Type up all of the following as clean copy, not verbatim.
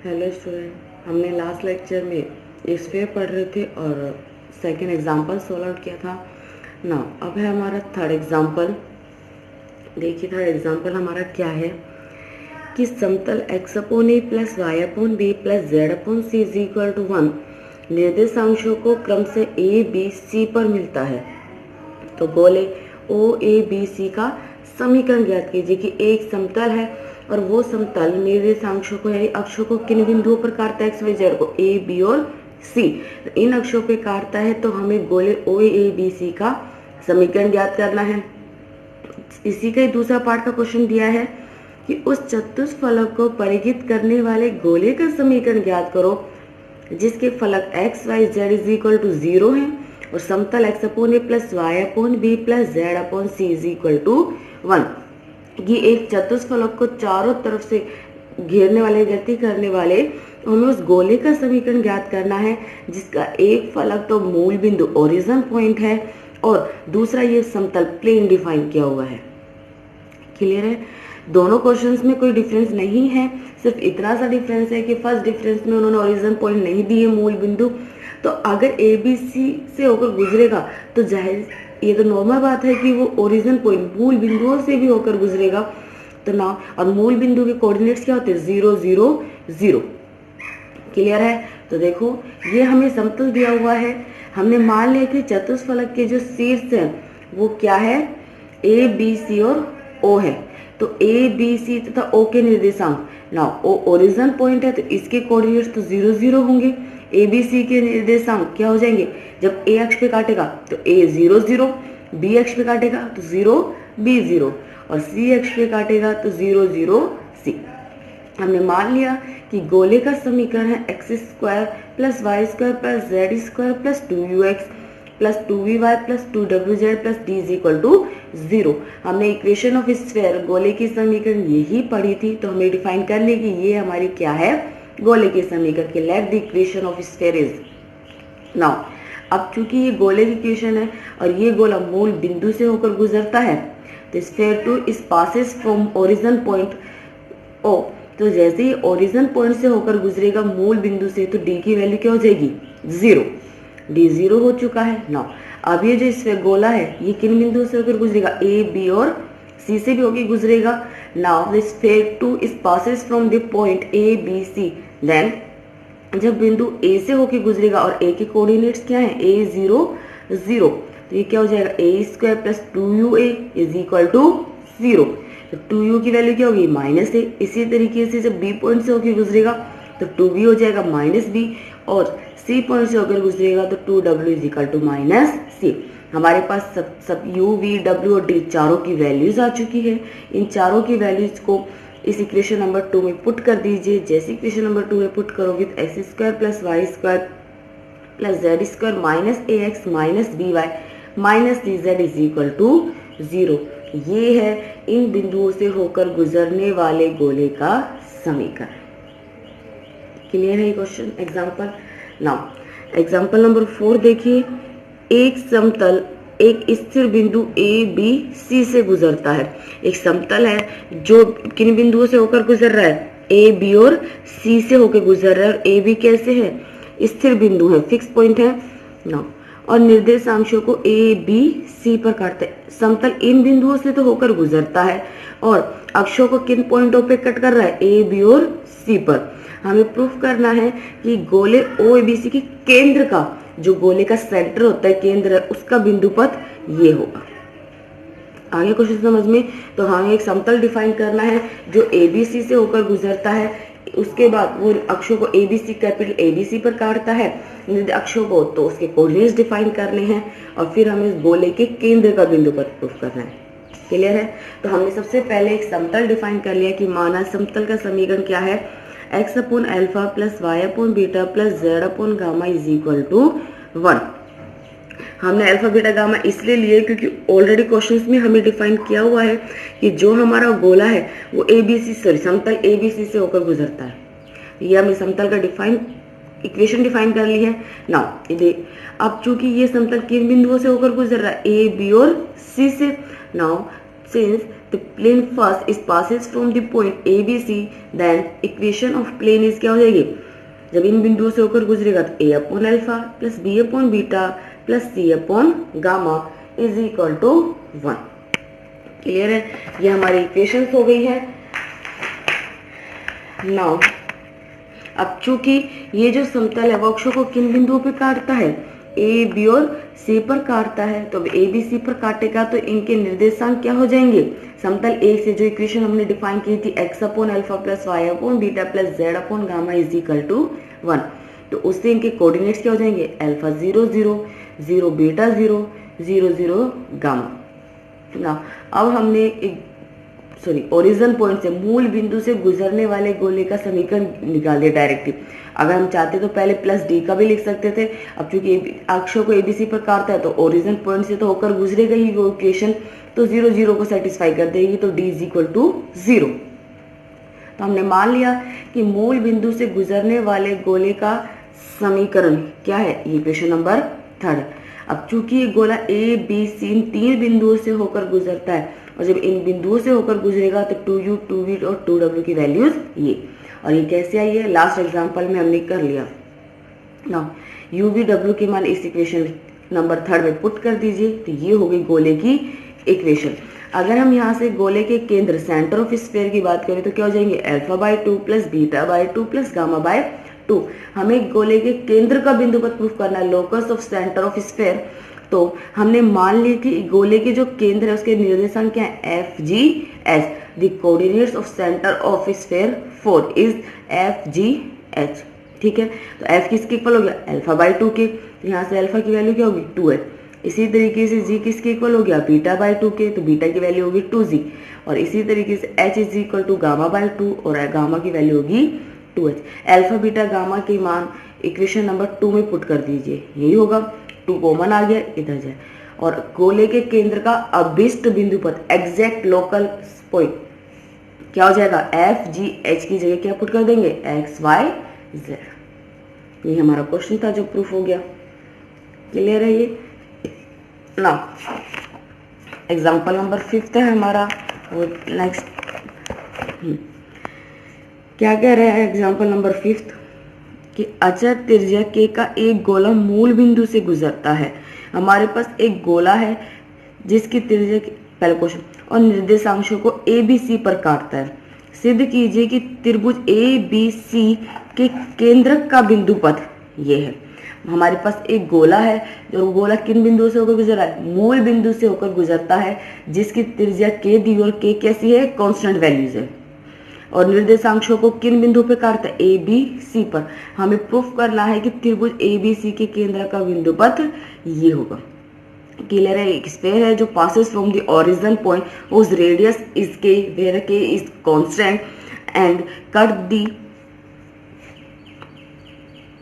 Hello student, हमने last lecture में sphere पढ़ रहे थे और सेकंड एग्जांपल सोल्व आउट किया था ना। अब है हमारा थर्ड एग्जांपल। देखिए थर्ड एग्जांपल हमारा क्या है कि समतल x upon a plus y upon b plus z upon c is equal to 1 निर्देशांकों को क्रम से ए बी सी पर मिलता है। तो गोले ओ ए बी सी का समीकरण ज्ञात कीजिए कि एक समतल है और वो समतल निर्देशांकों को यानी अक्षों को किन बिंदुओं पर काटता है, एक्स वाई जेड को, ए बी और सी। तो इन अक्षों पे काटता है तो हमें गोले ओ ए बी सी का समीकरण ज्ञात करना है। इसी का दूसरा पार्ट का क्वेश्चन दिया है कि उस चतुष्फलक को परिहित करने वाले गोले का समीकरण ज्ञात करो जिसके फलक x y z is equal to 0 है और समतल x upon a plus y upon b plus z upon c is equal to 1। ये एक चतुष्फलक को चारों तरफ से घेरने वाले गति करने वाले हमें उस गोले का समीकरण ज्ञात करना है जिसका एक फलक तो मूल बिंदु ओरिजिन पॉइंट है और दूसरा ये समतल प्लेन डिफाइन किया हुआ है। क्लियर है? दोनों क्वेश्चंस में कोई डिफरेंस नहीं है, सिर्फ इतना सा डिफरेंस है कि फर्स्ट डिफरेंस में उन्होंने ओरिजिन पॉइंट नहीं दिए मूल बिंदु। तो अगर ए बी सी से होकर गुजरेगा तो जाहिर ये तो नॉर्मल बात है कि वो ओरिजिन पॉइंट मूल बिंदुओं से भी होकर गुजरेगा। तो ना और मूल बिंदु के कोऑर्डिनेट्स क्या होते हैं? 0 0 0। क्लियर है? तो देखो ये हमें समतल दिया हुआ है। हमने मान लिया कि चतुष्फलक के जो शीर्ष है वो क्या है? ए बी सी और ओ है। तो ए बी सी तथा ओ के निर्देशांक ना ओ ओरिजिन पॉइंट है तो इसके कोऑर्डिनेट्स तो 0 0 होंगे। ए बी सी के निर्देशांक क्या हो जाएंगे? जब ए अक्ष पे काटेगा तो ए 0 0, बी अक्ष पे काटेगा तो 0 बी 0 और सी अक्ष पे काटेगा तो 0 0 सी। हमने मान लिया कि गोले का समीकरण है x square plus y square plus z square plus 2ux plus 2vy plus 2wz plus d is equal to 0। हमने इक्वेशन ऑफ स्फीयर गोले की समीकरण यही पढ़ी थी तो हमें डिफाइन कर लिया कि ये हमारी क्या है? गोले के समीकरण के let the equation of sphere is. Now अब चूंकि ये गोले की इक्वेशन है और ये गोला मूल बिंदु से होकर गुजरता है तो sphere to is passes from origin point o. तो जैसे ही ओरिजिन पॉइंट से होकर गुजरेगा मूल बिंदु से तो डी की वैल्यू क्या हो जाएगी? 0। डी 0 हो चुका है। नाउ अब ये जो स्फीयर गोला है ये किन बिंदुओं से होकर गुजरेगा? ए बी और सी से भी होकर गुजरेगा। Now the sphere to is passes from the point a b c. Then जब बिंदु ए से होकर गुजरेगा और ए के कोऑर्डिनेट्स क्या है? ए 0 0। तो ये क्या हो जाएगा? A square plus 2ua is equal to 0। तो 2u की वैल्यू क्या होगी? -a। इसी तरीके से जब b पॉइंट से होकर गुजरेगा तो 2b हो जाएगा -b और c पॉइंट से होकर गुजरेगा तो 2w is equal to -c। हमारे पास सब u v w और d चारों की वैल्यूज आ चुकी है। इन चारों की वैल्यूज को इस इक्वेशन नंबर 2 में पुट कर दीजिए। जैसे इक्वेशन नंबर 2 में पुट करोगे तो x square plus y square plus z square minus a x minus b y minus d z is equal to 0। ये है इन बिंदुओं से होकर गुजरने वाले गोले का समीकरण। क्लियर है ये question? Example now example number 4 देखिए। एक समतल एक स्थिर बिंदु ए बी सी से गुजरता है। एक समतल है जो किन बिंदुओं से होकर गुजर रहा है? ए बी और सी से होकर गुजर रहा है। और ए बी कैसे है? स्थिर बिंदु है, फिक्स पॉइंट है ना। और निर्देशांकों को ए बी सी पर काटते हैं। समतल इन बिंदुओं से तो होकर गुजरता है और अक्षों को किन पॉइंटों पे कट कर रहा है? ए बी और सी पर। हमें प्रूफ करना है कि गोले ओ ए बी सी के केंद्र का जो गोले का सेंटर होता है, केंद्र है, उसका बिंदु पथ ये होगा। आगे क्वेश्चन समझ में? तो हमें एक समतल डिफाइन करना है जो एबीसी से होकर गुजरता है। उसके बाद वो अक्षों को एबीसी कैपिटल एबीसी पर काटता है अक्षों को, तो उसके कोऑर्डिनेट्स डिफाइन करने हैं और फिर हमें गोले के केंद्र का बिंदु पथ प्रूफ करना है। क्लियर है? तो हमने सबसे पहले एक समतल डिफाइन कर लिया कि माना समतल का समीकरण क्या है? X upon alpha plus y upon beta plus z upon gamma is equal to 1। हमने अल्फा बीटा गामा इसलिए लिए क्योंकि ऑलरेडी क्वेश्चंस में हमें डिफाइन किया हुआ है कि जो हमारा गोला है वो समतल एबीसी से होकर गुजरता है। ये हमने समतल का इक्वेशन डिफाइन कर ली है। नाउ अब चूंकि ये समतल किन बिंदुओं से होकर गुजर रहा है? ए बी और सी से। Now since the plane first is passes from the point a b c, then equation of plane is क्या हो जाएगी, जब इन बिंदुओं से होकर गुजरेगा तो a upon alpha plus b upon beta plus c upon gamma is equal to 1। Clear है, ये हमारी इक्वेशंस हो गई है। नाउ अब चूंकि ये जो समतल है वो अक्षों को किन बिंदुओं पे काटता है, ए बी और सी पर काटता है, तो ए बी सी पर काटेगा तो इनके निर्देशांक क्या हो जाएंगे, समतल ए से जो इक्वेशन हमने डिफाइन की थी x upon alpha plus y upon beta plus z upon gamma is equal to 1, तो उससे इनके कोऑर्डिनेट्स क्या हो जाएंगे, अल्फा 0 0 0 बीटा 0 0 0 गामा। ना अब हमने ओरिजिन पॉइंट से मूल बिंदु से गुजरने वाले गोले का समीकरण निकाल दिया डायरेक्टली। अगर हम चाहते तो पहले प्लस डी का भी लिख सकते थे, अब चूंकि अक्षों को एबीसी पर काटता है तो ओरिजिन पॉइंट से तो होकर गुजरेगा ही वो इक्वेशन, तो 0 0 को सेटिस्फाई कर देगी, तो डी इज इक्वल टू 0। तो हमने मान लिया कि मूल बिंदु से गुजरने वाले गोले का समीकरण क्या है, ये इक्वेशन नंबर 3। अब चूंकि ये गोला ए बी सी इन 3 बिंदुओं से होकर गुजरता है, और जब इन बिंदुओं से होकर गुजरेगा तो 2u 2v और 2w की वैल्यूज ये, और ये कैसे आई है, लास्ट एग्जांपल में हमने कर लिया ना। u v w के मान इस इक्वेशन नंबर 3 में पुट कर दीजिए, तो ये हो गई गोले की इक्वेशन। अगर हम यहाँ से गोले के केंद्र सेंटर ऑफ स्फीयर की बात करें तो क्या हो जाएंगे, alpha by 2 plus beta by 2 plus gamma by 2। हमें गोले के केंद्र का बिंदु पद प्रूफ करना है, locus of centre of sphere. तो हमने मान लिया कि गोले के जो केंद्र है उसके निर्देशांक क्या है, F G H. The coordinates of centre of sphere 4 is F G H. ठीक है, तो एफ किसके इक्वल हो गया, अल्फा बाय 2 के, तो यहाँ से अल्फा की वैल्यू क्या होगी 2 है। इसी तरीके से जी किसके इक्वल हो गया, बीटा बाय 2 के, तो बीटा की वैल्यू होगी 2g। और इसी तरीके से h is equal to gamma by 2 और गामा की वैल्यू होगी 2h। अल्फा बीटा गामा के मान इक्वेशन नंबर 2 में पुट कर दीजिए, यही होगा, 2 कॉमन आ गया, इधर जाए। और गोले के केंद्र का अभिष्ट बिंदु पद एग्जैक्ट लोकल पॉइंट क्या हो जाएगा, एफ जी एच की जगह क्या पुट कर देंगे, एक्स वाई जेड। ये हमारा क्वेश्चन था जो प्रूफ हो गया। क्लियर है ये ना। एग्जाम्पल नंबर 5 है हमारा, और नेक्स्ट क्या कह रहे हैं एग्जाम्पल नंबर 5 कि अचर त्रिज्या के का एक गोला मूल बिंदु से गुजरता है। हमारे पास एक गोला है जिसकी त्रिज्या, पहला क्वेश्चन, और निर्देशांशों को ए बी सी पर काटता है। सिद्ध कीजिए कि त्रिभुज ए बी सी के केंद्रक का बिंदु पथ ये है। हमारे पास एक गोला है, जो गोला किन बिंदुओं से होकर गुजर रहा है, मूल बिंदु से होकर गुजरता है, जिसकी त्रिज्या के दी और के कैसी है, कांस्टेंट वैल्यूज है, और निर्देशांशों को किन बिंदु पे काटता है, ए बी सी पर। हमें प्रूफ करना है कि त्रिभुज ए बी सी के केंद्र का बिंदु पथ ये होगा। क्लियर है, एक स्फीयर है जो passes from the origin point whose radius is के, वेयर के is constant and cut the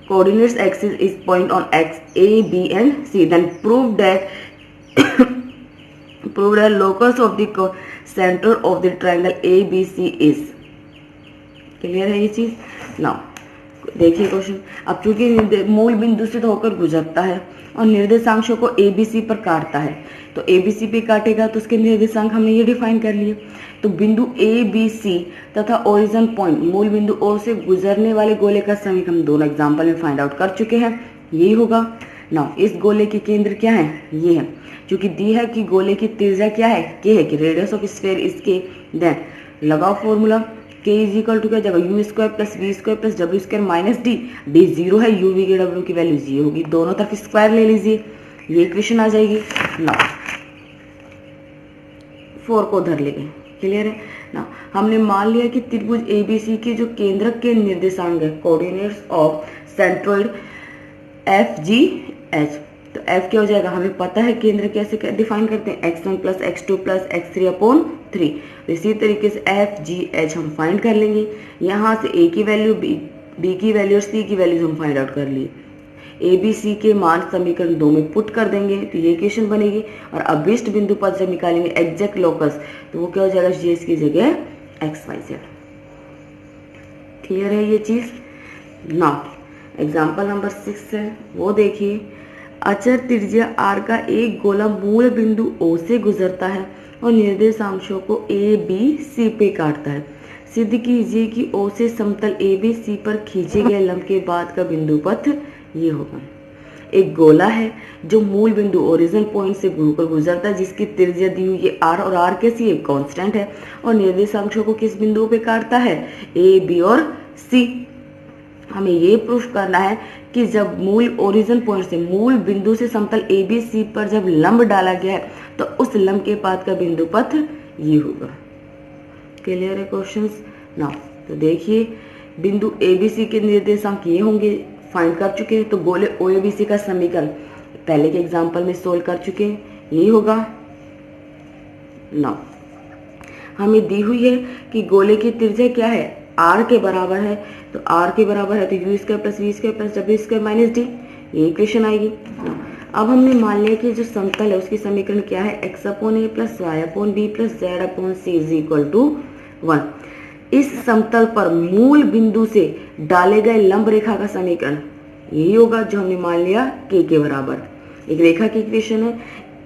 coordinates axis is point on x a b and c, then prove that locus of the center of the triangle abc is। Clear है ये चीज ना। देखिए question, अब चूंकि मूल बिंदु से तो होकर गुजरता है और निर्देशांकों को ए बी सी पर काटता है, तो ए बी सी पे काटेगा तो उसके निर्देशांक हमने ये डिफाइन कर लिए। तो बिंदु ए बी सी तथा ओरिजिन पॉइंट मूल बिंदु ओ से गुजरने वाले गोले का समीकरण हम दोनों एग्जाम्पल में फाइंड आउट कर चुके हैं, यही होगा ना। इस गोले के केंद्र क्या है, ये है, क्योंकि दी है कि गोले की त्रिज्या क्या है, के है, कि रेडियस ऑफ स्फीयर इसके, देन लगाओ formula, k is equal to क्या जाएगा, u square plus v square plus डब्ल्यू स्क्वायर माइनस डी। डी 0 है, यू वी के डब्ल्यू की वैल्यू 0 होगी, दोनों तरफ स्क्वायर ले लीजिए, ये इक्वेशन आ जाएगी ना। 4 को उधर ले गए। क्लियर है ना। हमने मान लिया कि त्रिभुज एबीसी के जो केंद्रक के निर्देशांक है, coordinates of centroid F G H, तो एफ क्या हो जाएगा, हमें पता है केंद्र कैसे डिफाइन करते हैं, x1 plus x2 plus x3 upon 3। इसी तरीके से एफ जी एच हम फाइंड कर लेंगे। यहाँ से ए की वैल्यू, बी की वैल्यू और सी की वैल्यूज हम फाइंड आउट कर लिए। ए बी सी के मान समीकरण 2 में पुट कर देंगे तो ये इक्वेशन बनेगी, और अभिष्ट बिंदु पद से निकालेंगे एग्जैक्ट लोकस, तो वो क्या हो जाएगा, जी एस की जगह एक्स वाई जेड। क्लियर है ये चीज ना। एग्जाम्पल नंबर 6 है, वो देखिए। अचर त्रिज्या आर का एक गोला मूल बिंदु ओ से गुजरता है और निर्देशांशों को ए बी सी पे काटता है। सिद्ध कीजिए कि ओ से समतल ए बी सी पर खींचे गए लंब के बाद का बिंदु पथ ये होगा। एक गोला है जो मूल बिंदु ओरिजिन पॉइंट से होकर गुजरता है, जिसकी त्रिज्या दी हुई है आर, और आर कैसी है, कांस्टेंट है, और निर्देशांशों को किस बिंदु पे काटता है, ए बी और सी। हमें ये प्रूफ करना है कि जब मूल ओरिजिन पॉइंट से, मूल बिंदु से समतल ए बी सी पर जब लंब डाला गया है तो उस लंब के बाद का बिंदु पथ ये होगा। क्लियर है क्वेश्चंस ना? तो देखिए बिंदु ए बी सी के निर्देशांक ये होंगे, फाइंड कर चुके हैं। तो गोले ओ ए बी सी का समीकरण पहले के एग्जाम्पल में सोल्व कर चुके हैं, यही होगा ना। हमें दी हुई है कि गोले की त्रिज्या क्या है, आर के बराबर है, तो आर के बराबर है तो u square plus v square plus डब्ल्यू स्क्वायर माइनस डी, ये इक्वेशन आएगी। अब हमने मान लिया कि जो समतल है उसकी समीकरण क्या है, x upon a plus y upon b plus z upon c is equal to 1। इस समतल पर मूल बिंदु से डाले गए लंब रेखा का समीकरण यही होगा जो हमने मान लिया के बराबर। एक रेखा की इक्वेशन है,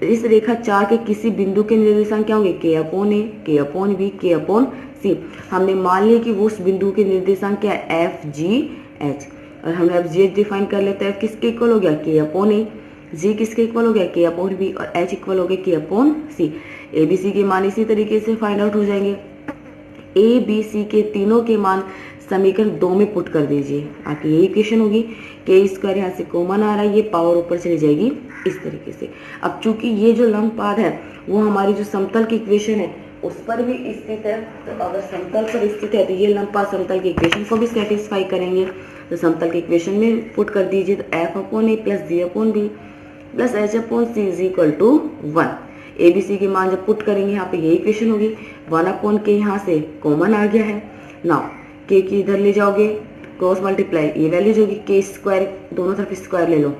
इस रेखा 4 के किसी बिंदु के निर्देशांक क्या होंगे, के अपॉन ए, के अपॉन बी, के अपॉन सी। हमने मान लिया कि वो उस बिंदु के निर्देशांक क्या है, एफ जी एच, और हमने अब जी एच डिफाइन कर लेते हैं। एफ किसके इक्वल हो गया, के अपॉन ए, जी किसके इक्वल हो गया, के अपॉन बी, और एच इक्वल हो गया के अपॉन सी। ए बी सी के मान इसी तरीके से फाइंड आउट हो जाएंगे। ए बी सी के तीनों के मान समीकरण 2 में पुट कर दीजिए, आपकी यही इक्वेशन होगी। के स्क्वायर यहाँ से कॉमन आ रहा है, ये पावर ऊपर चली जाएगी इस तरीके से। अब चूंकि ये जो लंब पाद है वो हमारी जो समतल की इक्वेशन है उस पर भी स्थित है, तो अगर समतल पर स्थित है तो ये लंब पाद समतल की इक्वेशन को भी सेटिस्फाई करेंगे। तो समतल की इक्वेशन में पुट कर दीजिए, तो f upon a plus g upon b plus h upon c is equal to 1। A b c की मान जब पुट करेंगे यहाँ पे यही इक्वेशन होगी। 1 अपॉन के यहाँ से कॉमन आ गया है, नाउ के की इधर ले जाओगे क्रॉस मल्टीप्लाई, ये वैल्यूज होगी, के स्क्वायर दोनों तरफ स्क्वायर ले लो,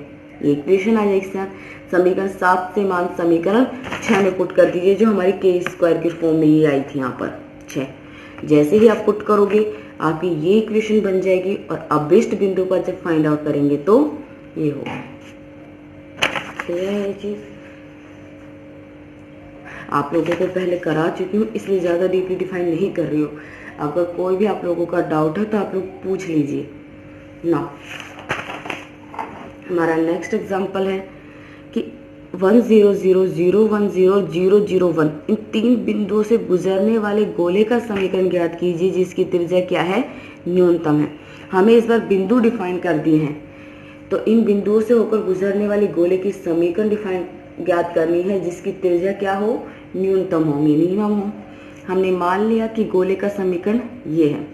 ये इक्वेशन आ जाएगी। समीकरण 7 से मान समीकरण 6 में पुट कर दीजिए, जो हमारी के स्क्वायर के फॉर्म में ये आई थी यहाँ पर 6। जैसे ही आप पुट करोगे आपकी ये इक्वेशन बन जाएगी, और अभिष्ट बिंदु पर जब फाइंड आउट करेंगे तो ये होगा। क्लियर है ये चीज? आप लोगों को पहले करा चुकी हूँ, इसलिए ज्यादा डीपली डिफाइन नहीं कर रही हूँ। अगर कोई भी आप लोगों का डाउट है तो आप लोग पूछ लीजिए ना। हमारा नेक्स्ट एग्जांपल है कि 1 0 0 0 1 0 0 0 1 इन 3 बिंदुओं से गुजरने वाले गोले का समीकरण ज्ञात कीजिए जिसकी त्रिज्या क्या है, न्यूनतम है। हमें इस बार बिंदु डिफाइन कर दिए हैं, तो इन बिंदुओं से होकर गुजरने वाले गोले की समीकरण डिफाइन ज्ञात करनी है जिसकी त्रिज्या क्या हो, न्यूनतम हो, मिनिमम हो। हमने मान लिया कि गोले का समीकरण ये है।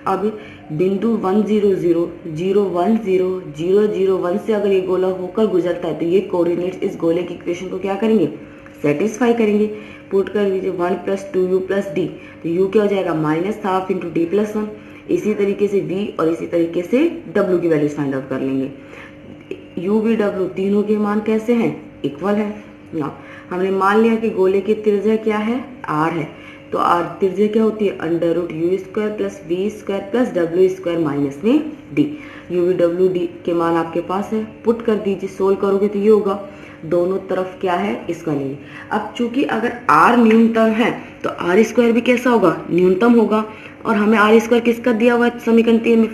अब बिंदु 1 0 0 0 1 0 0 0 1 से अगर ये गोला होकर गुजरता है तो ये कोऑर्डिनेट्स इस गोले की इक्वेशन को क्या करेंगे, सेटिस्फाई करेंगे। पुट कर दीजिए 1 + 2u + d, तो u क्या हो जाएगा, -12 × d + 1। इसी तरीके से v और इसी तरीके से w की वैल्यूज फाइंड आउट कर लेंगे। u v w तीनों के मान कैसे हैं, इक्वल है ना। हमने मान लिया कि गोले की त्रिज्या क्या है, r है, तो r त्रिज्या क्या होती है, √u² + v² + w² माइनस में d। u v w d के मान आपके पास है, पुट कर दीजिए, सोल्व करोगे तो ये होगा। दोनों तरफ क्या है, इसका नहीं। अब चूंकि अगर r न्यूनतम है तो r² भी कैसा होगा, न्यूनतम होगा। और हमें r² किसका दिया हुआ है, समीकरण 3 में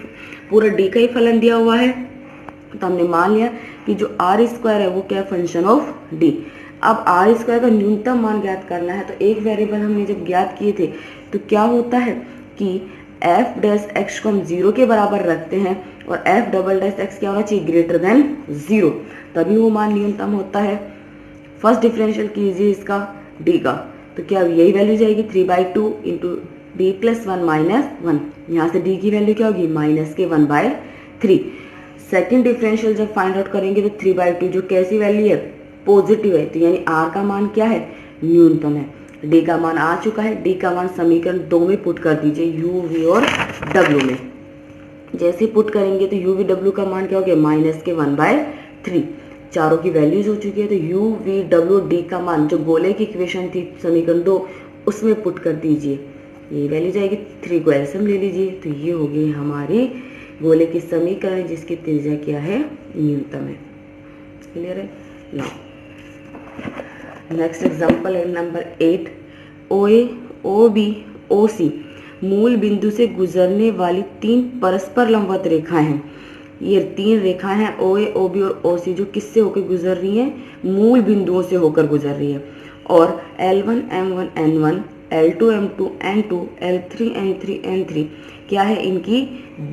पूरा d का ही फलन दिया हुआ है, तो हमने मान लिया कि जो r² है वो क्या, फंक्शन ऑफ d। अब r² का न्यूनतम मान ज्ञात करना है, तो एक वेरिएबल हमने जब ज्ञात किए थे तो क्या होता है कि f' को हम 0 के बराबर रखते हैं और f" क्या होना चाहिए, >0, तभी वो मान न्यूनतम होता है। फर्स्ट डिफरेंशियल कीजिए इसका d का, तो क्या यही वैल्यू जाएगी 3/2 × d + 1 - 1। यहाँ से d की वैल्यू क्या होगी, -1/3। सेकेंड डिफरेंशियल जब फाइंड आउट करेंगे तो 3/2 जो कैसी वैल्यू है, पॉजिटिव है, तो यानी r का मान क्या है, न्यूनतम है। d का मान आ चुका है, d का मान समीकरण 2 में पुट कर दीजिए, u v और w में। जैसे पुट करेंगे तो u v w का मान क्या हो गया, -1/3। चारों की वैल्यूज हो चुकी है, तो u v w d का मान जो गोले की इक्वेशन थी समीकरण 2 उसमें पुट कर दीजिए, ये वैल्यू जाएगी। 3 को एलसीएम ले लीजिए, तो ये हो गई हमारी गोले की समीकरण जिसकी त्रिज्या क्या है, न्यूनतम है। क्लियर है ना। नेक्स्ट एग्जांपल है नंबर 8 ओ ए, ओ बी, ओ सी मूल बिंदु से गुजरने वाली 3 परस्पर लंबवत रेखाएं हैं। ये 3 रेखाएं हैं ओ ए, ओ बी और ओ सी, जो किससे होकर गुजर रही हैं? मूल बिंदुओं से होकर गुजर रही है। और L1 M1 N1, L2 M2 N2, L3 M3 N3 क्या है? इनकी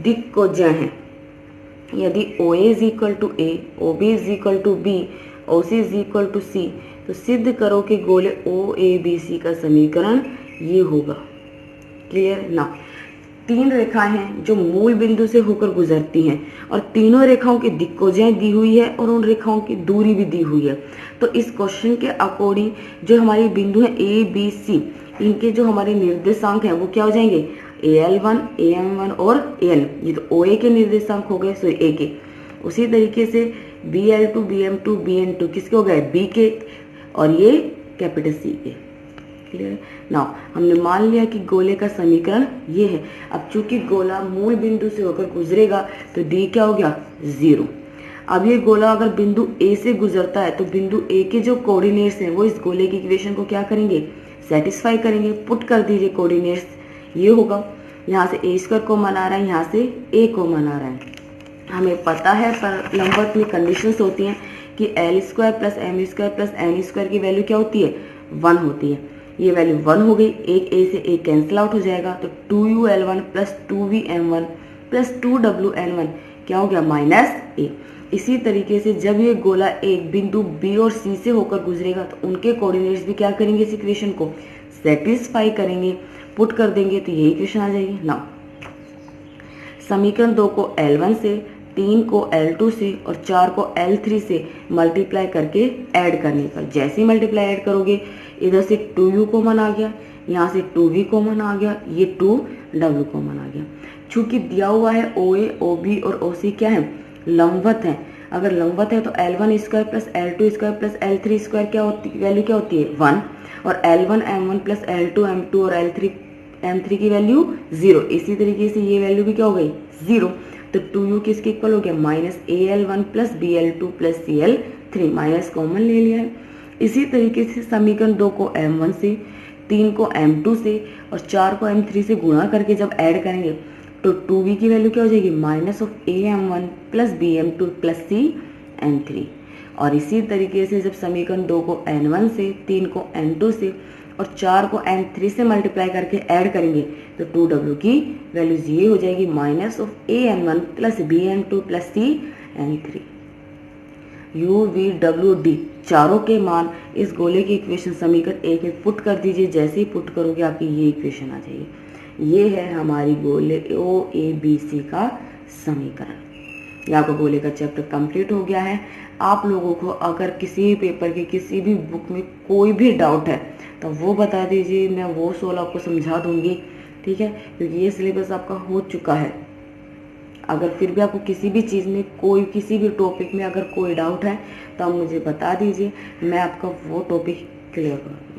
दिक्कोजय हैं। यदि O A is equal to a, O B is equal to b, O C is equal to c, तो सिद्ध करो कि गोले ओ ए बी सी का समीकरण ये होगा। क्लियर ना? 3 रेखाएं हैं जो मूल बिंदु से होकर गुजरती हैं और तीनों रेखाओं की दिक्कोजय दी हुई है और उन रेखाओं की दूरी भी दी हुई है। तो इस क्वेश्चन के अकॉर्डिंग जो हमारी बिंदु है ए बी सी, इनके जो हमारे निर्देशांक हैं वो क्या हो जाएंगे? AL1, AM1 और AN, ये तो OA के निर्देशांक हो गए, सॉरी A के। उसी तरीके से BL2, BM2, BN2 किसके हो गए? B के, और ये कैपिटल C के। क्लियर? नाउ हमने मान लिया कि गोले का समीकरण ये है। अब चूंकि गोला मूल बिंदु से होकर गुजरेगा तो D क्या हो गया? 0। अब ये गोला अगर बिंदु A से गुजरता है तो बिंदु A के जो कोऑर्डिनेट्स हैं वो इस गोले की इक्वेशन को क्या करेंगे? सेटिस्फाई करेंगे। पुट कर दीजिए कोऑर्डिनेट्स, ये होगा। यहाँ से ए स्क्वायर कॉमन आ रहा है, यहाँ से ए कॉमन आ रहा है। हमें पता है पर लंबवत में कंडीशंस होती हैं कि l square plus m square plus n square की वैल्यू क्या होती है? 1 होती है। ये वैल्यू 1 हो गई, एक ए से ए कैंसिल आउट हो जाएगा, तो 2u_L1 plus 2v_M1 plus 2w_N1 क्या हो गया? -a। इसी तरीके से जब ये गोला एक बिंदु बी और सी से होकर गुजरेगा तो उनके कोऑर्डिनेट्स भी क्या करेंगे? इस इक्वेशन को सेटिस्फाई करेंगे। पुट कर देंगे तो यही इक्वेशन आ जाएगी ना। समीकरण 2 को L1 से, 3 को L2 से और 4 को L3 से मल्टीप्लाई करके ऐड करने पर, जैसे ही मल्टीप्लाई ऐड करोगे इधर से 2u कॉमन आ गया, यहाँ से 2v कॉमन आ गया, ये 2w कॉमन आ गया। चूंकि दिया हुआ है OA, OB और OC क्या है? लंबवत है। अगर लंबवत है तो L1 square plus L2 square plus L3 square क्या होती है? वैल्यू क्या होती है? 1। और L1 M1 plus L2 M2 और L3 M3 की वैल्यू 0। इसी तरीके से ये वैल्यू भी क्या हो गई? 0। तो 2u किसके इक्वल हो गया? -AL1 plus BL2 plus CL3, minus common ले लिया है। इसी तरीके से समीकरण 2 को M1 से, 3 को M2 से और 4 को M3 से गुणा करके जब ऐड करेंगे तो 2v की वैल्यू क्या हो जाएगी? -AM1 plus BM2 plus CM3। और इसी तरीके से जब समीकरण 2 को N1 से, 3 को N2 से और 4 को N3 से मल्टीप्लाई करके ऐड करेंगे तो 2w की वैल्यूज ये हो जाएगी -AM1 plus BM2 plus CM3। u, v, w, d चारों के मान इस गोले की इक्वेशन समीकरण 1 में पुट कर दीजिए। जैसे ही पुट करोगे आपकी ये इक्वेशन आ जाएगी। ये है हमारी गोले OABC का समीकरण। ये आपका गोले का चैप्टर कंप्लीट हो गया है। आप लोगों को अगर किसी भी पेपर के किसी भी बुक में कोई भी डाउट है तो वो बता दीजिए, मैं वो सोल्व आपको समझा दूंगी। ठीक है, क्योंकि ये सिलेबस आपका हो चुका है। अगर फिर भी आपको किसी भी चीज़ में कोई किसी भी टॉपिक में अगर कोई डाउट है तो आप मुझे बता दीजिए, मैं आपका वो टॉपिक क्लियर करूँगी।